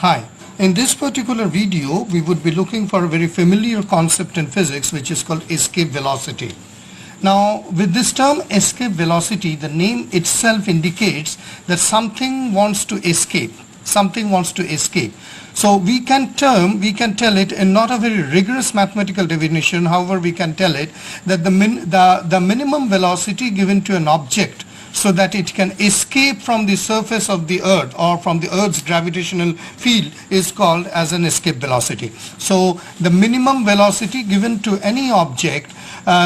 Hi, in this particular video we would be looking for a very familiar concept in physics which is called escape velocity. Now with this term escape velocity, the name itself indicates that something wants to escape. So we can tell it in not a very rigorous mathematical definition, however we can tell it that the minimum velocity given to an object so that it can escape from the surface of the earth or from the earth's gravitational field is called as an escape velocity. So the minimum velocity given to any object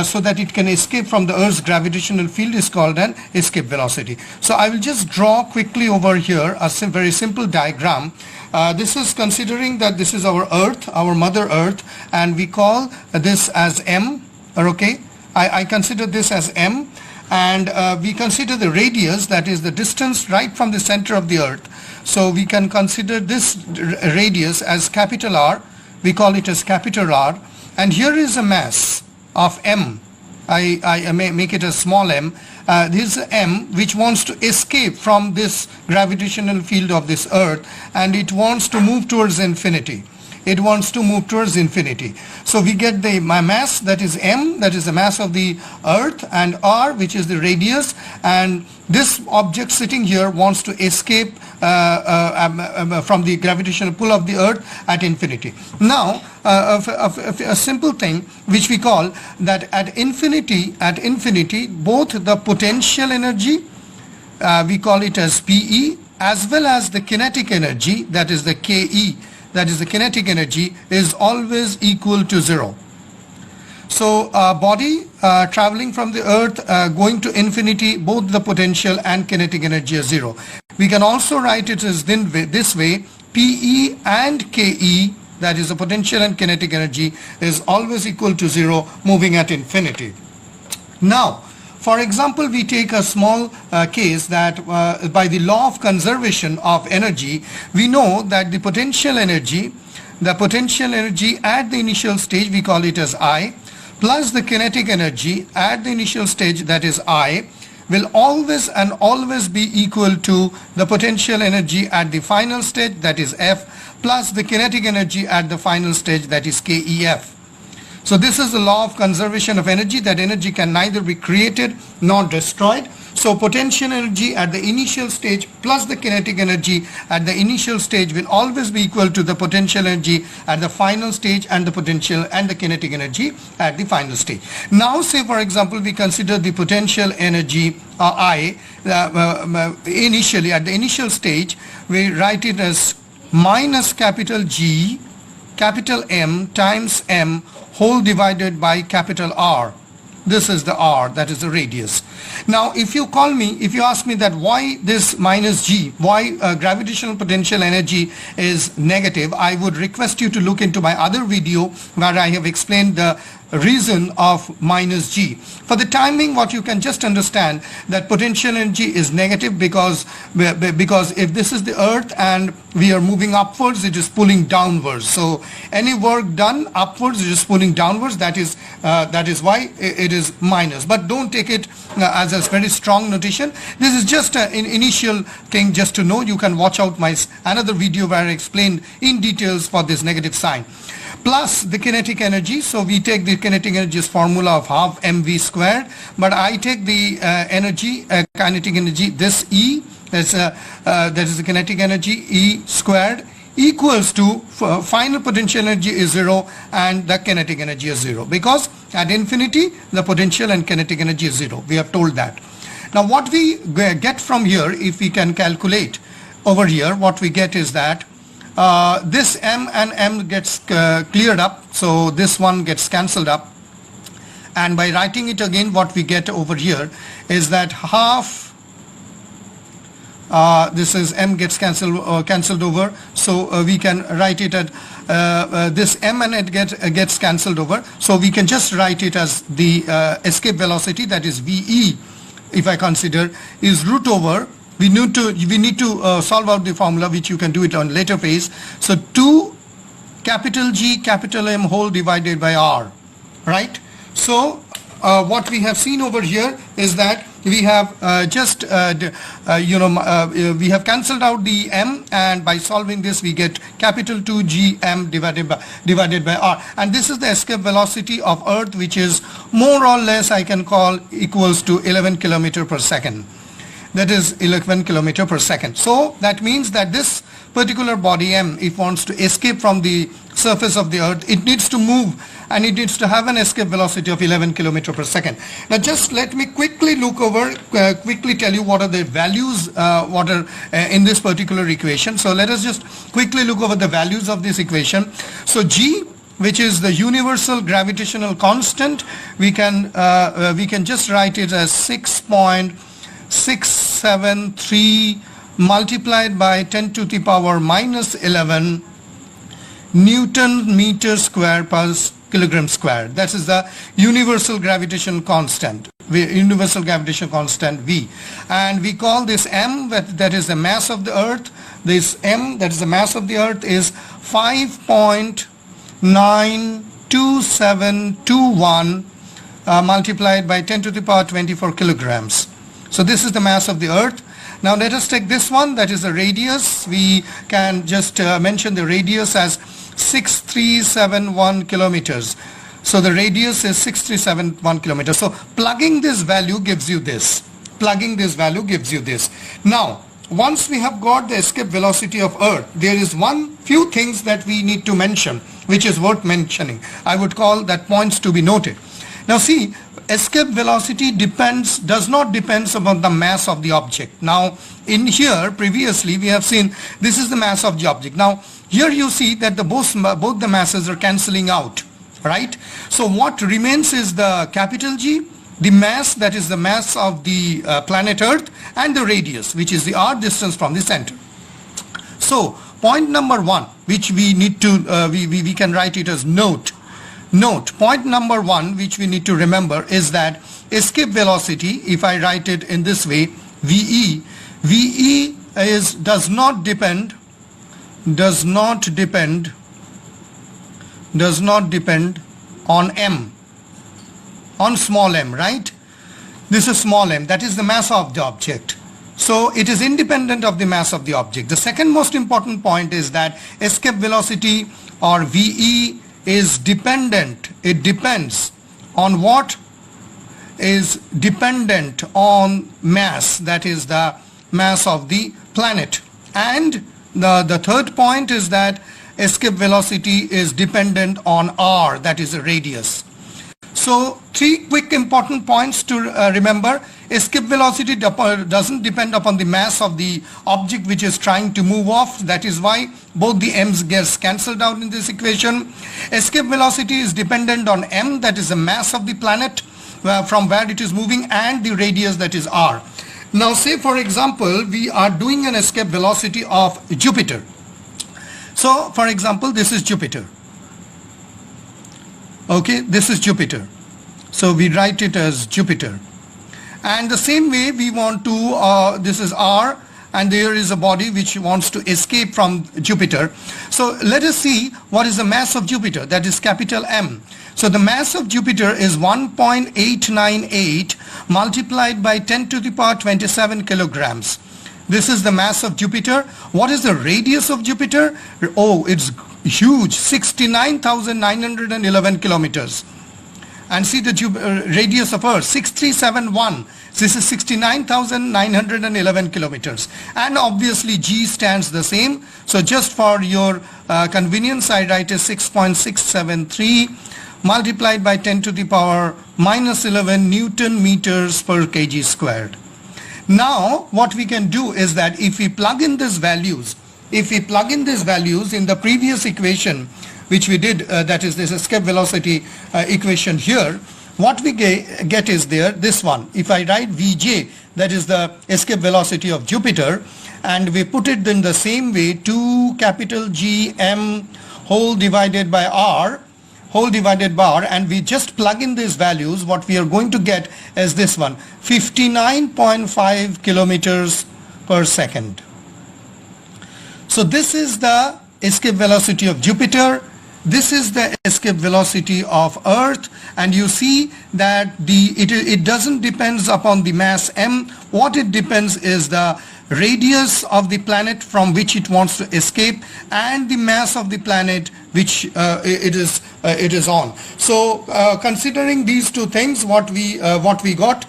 so that it can escape from the earth's gravitational field is called an escape velocity. So I will just draw quickly over here a very simple diagram. This is considering that this is our earth, our mother earth, and we call this as m. Okay, I consider this as m. And we consider the radius, that is the distance right from the center of the earth. So we can consider this radius as capital R. We call it as capital R. And here is a mass of m. I may make it a small m. This is m which wants to escape from this gravitational field of this earth, and it wants to move towards infinity. So we get my mass, that is m, that is the mass of the earth, and r, which is the radius, and this object sitting here wants to escape from the gravitational pull of the earth at infinity. Now a simple thing which we call that at infinity both the potential energy, we call it as PE, as well as the kinetic energy, that is the KE, that is the kinetic energy, is always equal to 0. So body traveling from the earth going to infinity, both the potential and kinetic energy are 0. We can also write it as this way: PE and KE, that is the potential and kinetic energy, is always equal to 0 moving at infinity. Now for example, we take a small case that by the law of conservation of energy, we know that the potential energy at the initial stage, we call it as I, plus the kinetic energy at the initial stage, that is I, will always be equal to the potential energy at the final stage, that is F, plus the kinetic energy at the final stage, that is KEF. So this is the law of conservation of energy, that energy can neither be created nor destroyed. So potential energy at the initial stage plus the kinetic energy at the initial stage will always be equal to the potential energy at the final stage and the potential and the kinetic energy at the final stage. Now say for example we consider the potential energy I initially at the initial stage, we write it as minus capital G capital M times m whole divided by capital R. This is the R, that is the radius. Now if you ask me that why this minus G, why gravitational potential energy is negative, I would request you to look into my other video where I have explained the reason of minus G. For the time being, what you can just understand that potential energy is negative because if this is the earth and we are moving upwards, it is pulling downwards. So any work done upwards, it is pulling downwards. That is why it is minus. But don't take it as a very strong notation. This is just an initial thing just to know. You can watch out my another video where I explained in details for this negative sign. Plus the kinetic energy. So we take the kinetic energy's formula of half mv squared, but I take the kinetic energy, this E, that is the kinetic energy, E squared, equals to final potential energy is 0 and the kinetic energy is 0, because at infinity the potential and kinetic energy is 0. We have told that. Now what we get from here, if we can calculate over here, what we get is that this m and m gets cleared up, so this one gets cancelled up, and by writing it again what we get over here is that half this is m gets cancelled over, so we can write it at this m and it gets cancelled over, so we can just write it as the escape velocity, that is VE, if I consider, is root over, we need to solve out the formula, which you can do it on later phase. So 2 capital G capital M whole divided by R, right? So what we have seen over here is that we have we have cancelled out the m, and by solving this we get capital 2gm divided by r, and this is the escape velocity of Earth, which is more or less I can call equals to 11 kilometer per second. That is 11 kilometer per second. So that means that this particular body m, if wants to escape from the surface of the Earth, it needs to move and it needs to have an escape velocity of 11 kilometer per second. Now just let me quickly look over, quickly tell you what are the values in this particular equation. So let us just quickly look over the values of this equation. So g, which is the universal gravitational constant, we can just write it as 6.673 multiplied by 10 to the power minus 11 Newton meter square per kilogram square. That is the universal gravitational constant, V, and we call this m, that is the mass of the Earth. This m, that is the mass of the Earth, is 5.92721 multiplied by 10 to the power 24 kilograms. So this is the mass of the Earth. Now let us take this one, that is the radius. We can just mention the radius as 6371 kilometers. So the radius is 6371 kilometers. So plugging this value gives you this. Now once we have got the escape velocity of Earth, there is few things that we need to mention, which is worth mentioning. I would call that points to be noted. Now see, escape velocity does not depend upon the mass of the object. Now in here previously we have seen this is the mass of the object. Now here you see that both the masses are cancelling out, right? So what remains is the capital G, the mass, that is the mass of the planet Earth, and the radius, which is the r, distance from the center. So point number one, which we need to we can write it as note. Point number one, which we need to remember, is that escape velocity, if I write it in this way, VE does not depend on m, on small m, right? This is small m, that is the mass of the object. So it is independent of the mass of the object. The second most important point is that escape velocity, or VE, is dependent. It depends on what is dependent on mass, that is the mass of the planet. And the third point is that escape velocity is dependent on r, that is the radius. So three quick important points to remember. Escape velocity doesn't depend upon the mass of the object which is trying to move off. That is why both the m's gets cancelled out in this equation. Escape velocity is dependent on m, that is the mass of the planet from where it is moving, and the radius, that is r. Now say for example we are doing an escape velocity of Jupiter. So for example this is Jupiter. Okay, this is Jupiter. So we write it as Jupiter. And the same way we want to, this is R, and there is a body which wants to escape from Jupiter. So let us see what is the mass of Jupiter, that is capital M. So the mass of Jupiter is 1.898 multiplied by 10 to the power 27 kilograms. This is the mass of Jupiter. What is the radius of Jupiter? Oh, it's huge, 69,911 kilometers. And see the radius of Earth, 6371. This is 69,911 kilometers. And obviously G stands the same. So just for your convenience, I write as 6.673 multiplied by 10 to the power minus 11 Newton meters per kg squared. Now what we can do is that if we plug in these values, in the previous equation which we did, that is this escape velocity equation here, what we get is this one. If I write Vj, that is the escape velocity of Jupiter, and we put it in the same way, 2 capital G m whole divided by r, and we just plug in these values, what we are going to get is this one, 59.5 kilometers per second. So this is the escape velocity of Jupiter, this is the escape velocity of Earth, and you see that it doesn't depends upon the mass m. What it depends is the radius of the planet from which it wants to escape and the mass of the planet which it is on. So considering these two things, what we got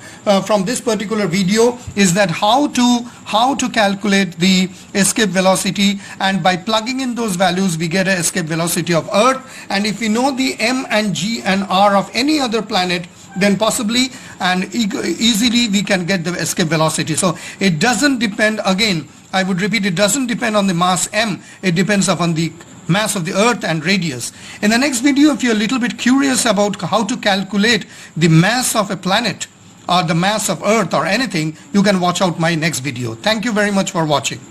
from this particular video is that how to calculate the escape velocity, and by plugging in those values we get an escape velocity of Earth, and if we know the m and g and r of any other planet, then possibly and easily we can get the escape velocity. So it doesn't depend, again I would repeat, it doesn't depend on the mass m, it depends upon the mass of the Earth and radius. In the next video, if you're a little bit curious about how to calculate the mass of a planet or the mass of Earth or anything, you can watch out my next video. Thank you very much for watching.